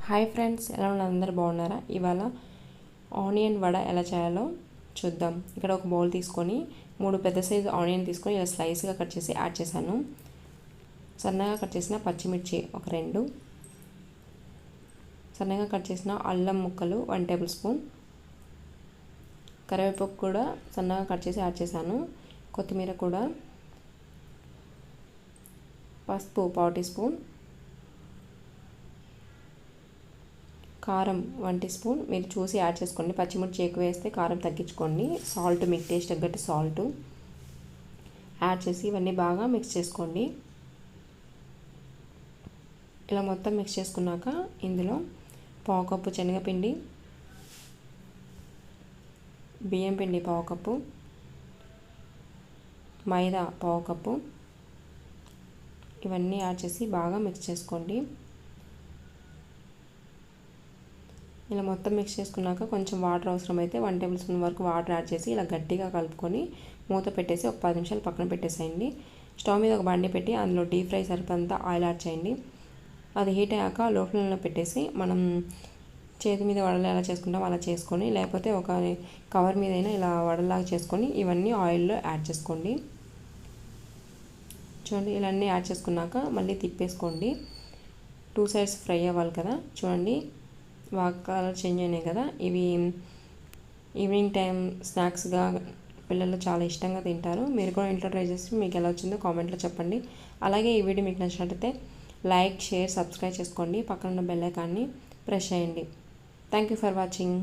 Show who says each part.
Speaker 1: Hi friends, ఎలా ఉన్నారు? అందరూ బాగున్నారా? ఇవాళ ఆనియన్ వడ ఎలా చేయాలో చూద్దాం. ఇక్కడ ఒక బౌల్ తీసుకొని 3 పెద్ద సైజు ఆనియన్ తీసుకొని ఇలా స్లైస్గా కట్ చేసి యాడ్ చేశాను. సన్నగా కట్ చేసిన పచ్చిమిర్చి ఒక 2, సన్నగా కట్ చేసిన అల్లం ముక్కలు 1 టేబుల్ స్పూన్, కరివేపాకు కూడా సన్నగా కట్ చేసి యాడ్ చేశాను. కొత్తిమీర కూడా, పసుపు 1/4 టీ స్పూన్, కారం 1 టీ స్పూన్. మీరు చూసి యాడ్ చేసుకోండి. పచ్చిమిర్చి ఎక్కువ వేస్తే కారం తగ్గించుకోండి. సాల్ట్ మీకు టేస్ట్ తగ్గట్టు సాల్ట్ యాడ్ చేసి ఇవన్నీ బాగా మిక్స్ చేసుకోండి. ఇలా మొత్తం మిక్స్ చేసుకున్నాక ఇందులో 1/4 కప్పు శనగపిండి, బియ్యం పిండి 1/4 కప్పు, మైదా 1/4 కప్పు ఇవన్నీ యాడ్ చేసి బాగా మిక్స్ చేసుకోండి. ఇలా మొత్తం మిక్స్ చేసుకున్నాక కొంచెం వాటర్ అవసరమైతే 1 టేబుల్ స్పూన్ వరకు వాటర్ యాడ్ చేసి ఇలా గట్టిగా కలుపుకొని మూత పెట్టేసి ఒక 10 నిమిషాలు పక్కన పెట్టేసేయండి. స్టవ్ మీద ఒక బండి పెట్టి అందులో డీప్ ఫ్రై సరిపడంత ఆయిల్ యాడ్ చేయండి. అది హీట్ అయ్యాక లో ఫ్లేమ్లో పెట్టేసి మనం చేతి మీద వడలు ఎలా చేసుకుంటాం అలా చేసుకొని, లేకపోతే ఒక కవర్ మీద అయినా ఇలా వడలాగా చేసుకొని ఇవన్నీ ఆయిల్లో యాడ్ చేసుకోండి. చూడండి, ఇలా అన్నీ యాడ్ చేసుకున్నాక మళ్ళీ తిప్పేసుకోండి. 2 సైడ్స్ ఫ్రై అవ్వాలి కదా. చూడండి, బాగా కలర్ చేంజ్ అయినాయి కదా. ఇవి ఈవినింగ్ టైం స్నాక్స్గా పిల్లలు చాలా ఇష్టంగా తింటారు. మీరు కూడా ఇంట్లో ట్రై చేసి మీకు ఎలా వచ్చిందో కామెంట్లో చెప్పండి. అలాగే ఈ వీడియో మీకు నచ్చినట్లయితే లైక్, షేర్, సబ్స్క్రైబ్ చేసుకోండి. పక్కన ఉన్న బెల్ ఐకాన్ని ప్రెస్ చేయండి. Thank you for watching.